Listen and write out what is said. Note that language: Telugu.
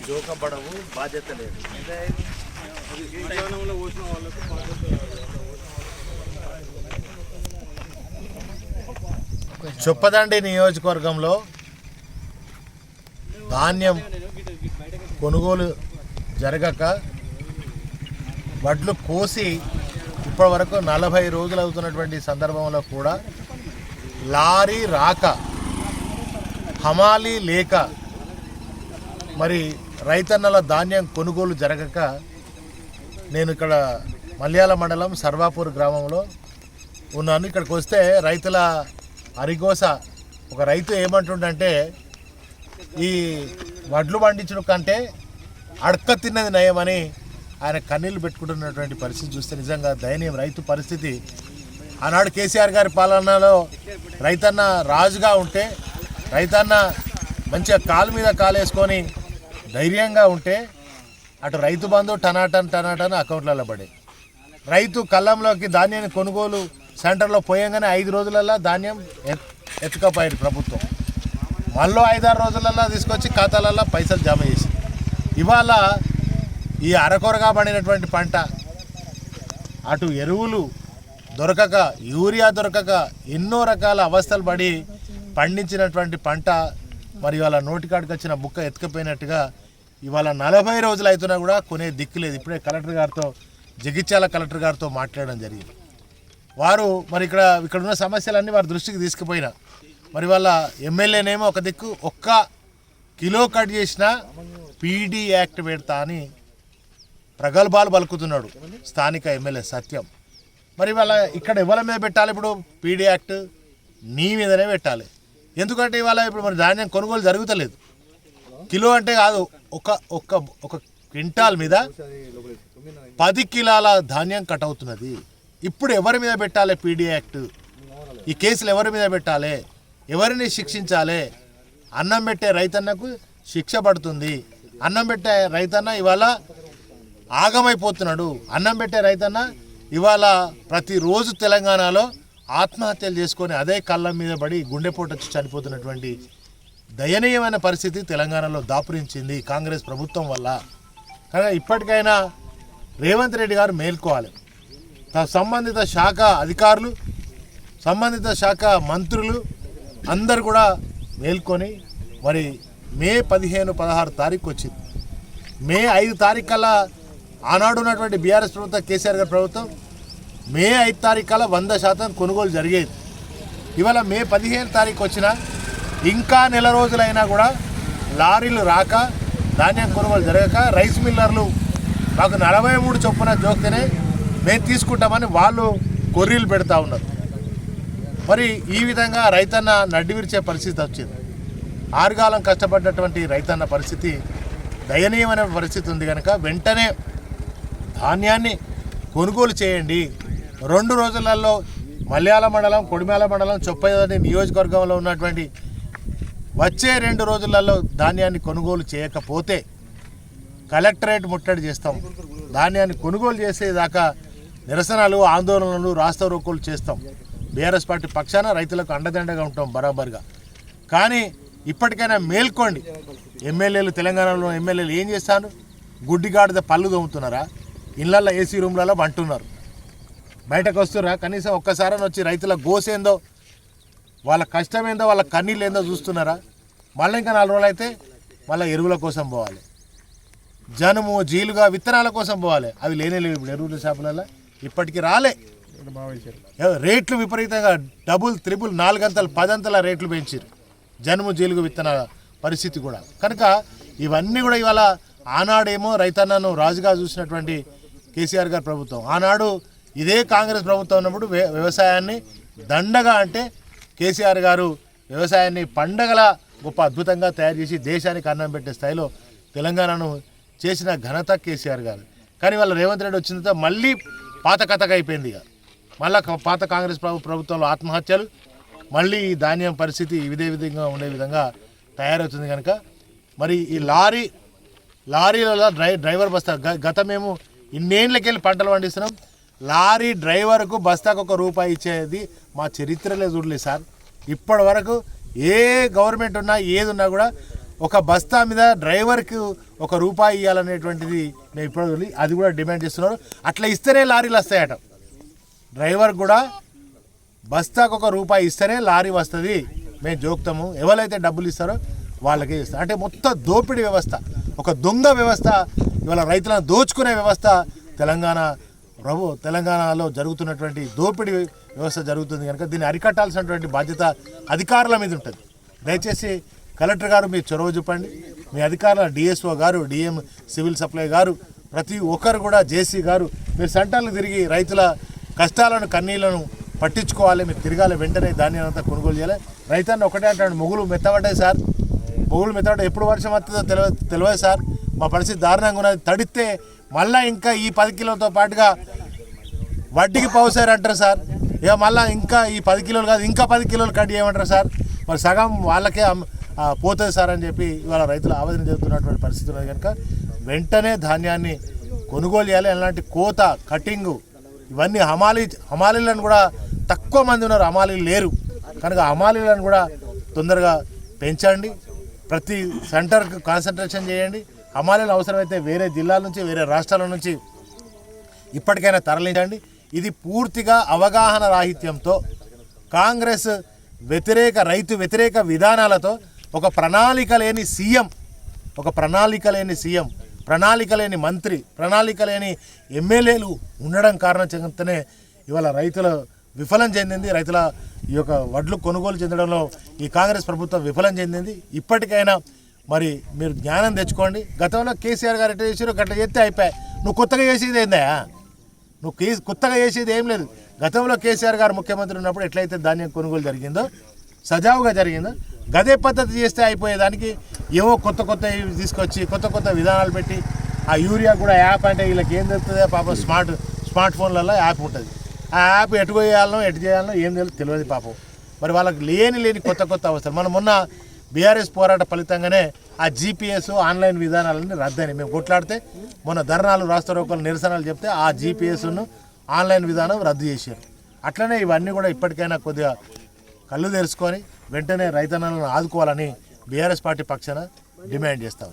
జోకబడవు, బాధ్యత లేదు. చొప్పదండి నియోజకవర్గంలో ధాన్యం కొనుగోలు జరగక వడ్లు కోసి ఇప్పటి వరకు 40 రోజులు అవుతున్నటువంటి సందర్భంలో కూడా లారీ రాక, హమాలీ లేక, మరి రైతన్నల ధాన్యం కొనుగోలు జరగక నేను ఇక్కడ మల్యాల మండలం సర్వాపూర్ గ్రామంలో ఉన్నాను. ఇక్కడికి వస్తే రైతుల అరిగోస, ఒక రైతు ఏమంటుండంటే ఈ వడ్లు పండించడం కంటే అడక తిన్నది నయమని ఆయన కన్నీళ్ళు పెట్టుకుంటున్నటువంటి పరిస్థితి చూస్తే నిజంగా దయనీయం. రైతు పరిస్థితి ఆనాడు కేసీఆర్ గారి పాలనలో రైతన్న రాజుగా ఉంటే, రైతన్న మంచిగా కాలు మీద కాలేసుకొని ధైర్యంగా ఉంటే అటు రైతు బంధు టనాటన్ అకౌంట్లలో పడే, రైతు కళ్ళంలోకి ధాన్యాన్ని కొనుగోలు సెంటర్లో పోయంగానే 5 రోజులలో ధాన్యం ఎత్తుకపోయారు ప్రభుత్వం. మళ్ళీ 5-6 రోజులలో తీసుకొచ్చి ఖాతాలలో పైసలు జమ చేసి, ఇవాళ ఈ అరకొరగా పండినటువంటి పంట అటు ఎరువులు దొరకక, యూరియా దొరకక, ఎన్నో రకాల అవస్థలు పడి పండించినటువంటి పంట మరి ఇవాళ నోటికాడికి వచ్చిన బుక్క ఎత్తుకపోయినట్టుగా ఇవాళ 40 రోజులు అవుతున్నా కూడా కొనే దిక్కు లేదు. ఇప్పుడే కలెక్టర్ గారితో, జగిత్యాల కలెక్టర్ గారితో మాట్లాడడం జరిగింది. వారు మరి ఇక్కడ ఉన్న సమస్యలన్నీ వారి దృష్టికి తీసుకుపోయినా, మరి వాళ్ళ ఎమ్మెల్యేనేమో ఒక దిక్కు 1 కిలో కట్ చేసినా పీడీ యాక్ట్ పెడతా అని ప్రగల్భాలు పలుకుతున్నాడు స్థానిక ఎమ్మెల్యే సత్యం. మరి వాళ్ళ ఇక్కడ ఎవరి మీద పెట్టాలి? ఇప్పుడు పీడీ యాక్ట్ నీ మీదనే పెట్టాలి. ఎందుకంటే ఇవాళ ఇప్పుడు మరి ధాన్యం కొనుగోలు జరుగుతలేదు. కిలో అంటే కాదు, ఒక క్వింటాల్ మీద 10 కిలోల ధాన్యం కట్ అవుతున్నది. ఇప్పుడు ఎవరి మీద పెట్టాలి పీడీ యాక్ట్? ఈ కేసులు ఎవరి మీద పెట్టాలి? ఎవరిని శిక్షించాలి? అన్నం పెట్టే రైతన్నకు శిక్ష పడుతుంది. అన్నం పెట్టే రైతన్న ఇవాళ ఆగమైపోతున్నాడు. అన్నం పెట్టే రైతన్న ఇవాళ ప్రతిరోజు తెలంగాణలో ఆత్మహత్యలు చేసుకొని అదే కళ్ళం మీద పడి గుండెపోటు వచ్చి చనిపోతున్నటువంటి దయనీయమైన పరిస్థితి తెలంగాణలో దాపురించింది కాంగ్రెస్ ప్రభుత్వం వల్ల. కానీ ఇప్పటికైనా రేవంత్ రెడ్డి గారు మేల్కోవాలి. సంబంధిత శాఖ అధికారులు, సంబంధిత శాఖ మంత్రులు అందరు కూడా మేల్కొని మరి మే 15-16 తారీఖు వచ్చింది. మే 5 తారీఖు కల్లా ఆనాడు ఉన్నటువంటి బీఆర్ఎస్ ప్రభుత్వం, కేసీఆర్ గారి ప్రభుత్వం మే 5 తారీఖు కల్లా 100% కొనుగోలు జరిగేది. ఇవాళ మే 15 తారీఖు వచ్చినా ఇంకా నెల రోజులైనా కూడా లారీలు రాక, ధాన్యం కొనుగోలు జరగక రైస్ మిల్లర్లు మాకు 43 చొప్పున జోక్తేనే మేము తీసుకుంటామని వాళ్ళు కొర్రీలు పెడతా ఉన్నారు. మరి ఈ విధంగా రైతన్న నడ్డి విరిచే పరిస్థితి వచ్చింది. ఆరుగాలం కష్టపడ్డటువంటి రైతన్న పరిస్థితి దయనీయమైన పరిస్థితి ఉంది. కనుక వెంటనే ధాన్యాన్ని కొనుగోలు చేయండి. 2 రోజులలో మల్యాల మండలం, కొడిమేల మండలం, చొప్పదండి నియోజకవర్గంలో ఉన్నటువంటి వచ్చే 2 రోజులలో ధాన్యాన్ని కొనుగోలు చేయకపోతే కలెక్టరేట్ ముట్టడి చేస్తాం. ధాన్యాన్ని కొనుగోలు చేసేదాకా నిరసనలు, ఆందోళనలు, రాస్తారోకోలు చేస్తాం. బీఆర్ఎస్ పార్టీ పక్షాన రైతులకు అండదండగా ఉంటాం బరాబర్గా. కానీ ఇప్పటికైనా మేల్కోండి. ఎమ్మెల్యేలు, తెలంగాణలో ఎమ్మెల్యేలు ఏం చేస్తాను? గుడ్డిగాడిద పళ్ళు దొమ్ముతున్నారా? ఇళ్లలో ఏసీ రూమ్లలో వంటున్నారు. బయటకు వస్తురా? కనీసం ఒక్కసారి వచ్చి రైతుల గోసేందో, వాళ్ళ కష్టమేందో, వాళ్ళ కన్నీళ్ళు ఏందో చూస్తున్నారా? మళ్ళీ ఇంకా 4 రోజులు అయితే మళ్ళీ ఎరువుల కోసం పోవాలి, జనుము జీలుగా విత్తనాల కోసం పోవాలి. అవి లేనే లేవు ఇప్పుడు ఎరువుల షాపులలో. ఇప్పటికీ రాలే. రేట్లు విపరీతంగా డబుల్, త్రిబుల్, 4 అంతలు 10 అంతల రేట్లు పెంచారు జనుము జీలుగు విత్తనాల పరిస్థితి కూడా. కనుక ఇవన్నీ కూడా ఇవాళ ఆనాడేమో రైతన్నను రాజుగా చూసినటువంటి కేసీఆర్ గారి ప్రభుత్వం, ఆనాడు ఇదే కాంగ్రెస్ ప్రభుత్వం ఉన్నప్పుడు వ్యవసాయాన్ని దండగా, అంటే కేసీఆర్ గారు వ్యవసాయాన్ని పండగల గొప్ప అద్భుతంగా తయారు చేసి దేశానికి అన్నం పెట్టే స్థాయిలో తెలంగాణను చేసిన ఘనత కేసీఆర్ గారు. కానీ వాళ్ళ రేవంత్ రెడ్డి వచ్చిన తర్వాత మళ్ళీ పాత కథగా అయిపోయింది. ఇక మళ్ళీ పాత కాంగ్రెస్ ప్రభుత్వంలో ఆత్మహత్యలు, మళ్ళీ ఈ ధాన్యం పరిస్థితి ఇదే విధంగా ఉండే విధంగా తయారవుతుంది. కనుక మరి ఈ లారీలలో డ్రైవర్ బస్తా, గత మేము ఇన్నేళ్ళకెళ్ళి పంటలు పండిస్తున్నాం, లారీ డ్రైవర్కు బస్తాకు ₹1 ఇచ్చేది మా చరిత్రలో చూడలేదు సార్. ఇప్పటి వరకు ఏ గవర్నమెంట్ ఉన్నా ఏది ఉన్నా కూడా ఒక బస్తా మీద డ్రైవర్కి ₹1 ఇవ్వాలనేటువంటిది మేము ఇప్పుడు అది కూడా డిమాండ్ చేస్తున్నారు. అట్లా ఇస్తేనే లారీలు వస్తాయట. డ్రైవర్ కూడా బస్తాకు ₹1 ఇస్తేనే లారీ వస్తుంది. మేము జోక్తాము. ఎవరైతే డబ్బులు ఇస్తారో వాళ్ళకే ఇస్తాం. అంటే మొత్తం దోపిడీ వ్యవస్థ, ఒక దొంగ వ్యవస్థ, ఇవాళ రైతులను దోచుకునే వ్యవస్థ తెలంగాణలో జరుగుతున్నటువంటి దోపిడీ వ్యవస్థ జరుగుతుంది కనుక దీన్ని అరికట్టాల్సినటువంటి బాధ్యత అధికారుల మీద ఉంటుంది. దయచేసి కలెక్టర్ గారు మీరు చొరవ చూపండి. మీ అధికారుల డిఎస్ఓ గారు, డిఎం సివిల్ సప్లై గారు, ప్రతి ఒక్కరు కూడా జేసీ గారు మీరు సెంటర్లు తిరిగి రైతుల కష్టాలను కన్నీళ్లను పట్టించుకోవాలి. మీరు తిరగాలి, వెంటనే ధాన్యాన్ని అంతా కొనుగోలు చేయాలి. రైతాన్ని ఒకటే అంటాడు, మొగులు మెత్తబడ్డాయి సార్, మొగులు మెత్తబడ్డాయి, ఎప్పుడు వర్షం వస్తుందో తెలియదు సార్, మా పరిస్థితి దారుణంగా ఉన్నది, తడిస్తే మళ్ళీ ఇంకా ఈ 10 కిలోలతో పాటుగా వడ్డీకి పౌసారు అంటారు సార్, ఇక మళ్ళీ ఇంకా ఈ 10 కిలోలు కాదు ఇంకా 10 కిలోలు కట్ చేయమంటారు సార్, మరి సగం వాళ్ళకే పోతుంది సార్ అని చెప్పి ఇవాళ రైతులు ఆవేదన చెందుతున్నటువంటి పరిస్థితి ఉన్నది కనుక వెంటనే ధాన్యాన్ని కొనుగోలు చేయాలి. ఎలాంటి కోత, కటింగు ఇవన్నీ హమాలీలను కూడా తక్కువ మంది ఉన్నారు, హమాలీలు లేరు కనుక హమాలీలను కూడా తొందరగా పెంచండి. ప్రతి సెంటర్కి కాన్సన్ట్రేషన్ చేయండి. హమాలీలు అవసరమైతే వేరే జిల్లాల నుంచి, వేరే రాష్ట్రాల నుంచి ఇప్పటికైనా తరలించండి. ఇది పూర్తిగా అవగాహన రాహిత్యంతో, కాంగ్రెస్ వ్యతిరేక, రైతు వ్యతిరేక విధానాలతో ఒక ప్రణాళిక లేని సీఎం, ప్రణాళిక లేని మంత్రి, ప్రణాళిక లేని ఎమ్మెల్యేలు ఉండడం కారణం చేతనే ఇవాళ రైతుల విఫలం చెందింది. రైతుల ఈ యొక్క వడ్లు కొనుగోలు చెందడంలో ఈ కాంగ్రెస్ ప్రభుత్వం విఫలం చెందింది. ఇప్పటికైనా మరి మీరు జ్ఞానం తెచ్చుకోండి. గతంలో కేసీఆర్ గారు ఎట్లా చేసారో గట్ల చేస్తే అయిపోయాయి. నువ్వు కొత్తగా చేసేది ఏందా? కొత్తగా చేసేది ఏం లేదు. గతంలో కేసీఆర్ గారు ముఖ్యమంత్రి ఉన్నప్పుడు ఎట్లయితే ధాన్యం కొనుగోలు జరిగిందో, సజావుగా జరిగిందో, గదే పద్ధతి చేస్తే అయిపోయేదానికి ఏవో కొత్త తీసుకొచ్చి కొత్త విధానాలు పెట్టి ఆ యూరియా కూడా యాప్ అంటే వీళ్ళకి ఏం తెలుస్తుందో పాపం స్మార్ట్ ఫోన్లలో యాప్ ఉంటుంది. ఆ యాప్ ఎటు చేయాలనో ఏం తెలియదు పాపం. మరి వాళ్ళకి లేని కొత్త అవసరం. మనం మొన్న బీఆర్ఎస్ పోరాట ఫలితంగానే ఆ జీపీఎస్ ఆన్లైన్ విధానాలన్నీ రద్దయినాయి. మేము కొట్లాడితే మొన్న ధర్నాలు, రాస్తారోకలు, నిరసనలు చెప్తే ఆ జీపీఎస్ను ఆన్లైన్ విధానం రద్దు చేశారు. అట్లనే ఇవన్నీ కూడా ఇప్పటికైనా కొద్దిగా కళ్ళు తెరుచుకొని వెంటనే రైతన్నలను ఆదుకోవాలని బీఆర్ఎస్ పార్టీ పక్షాన డిమాండ్ చేస్తాం.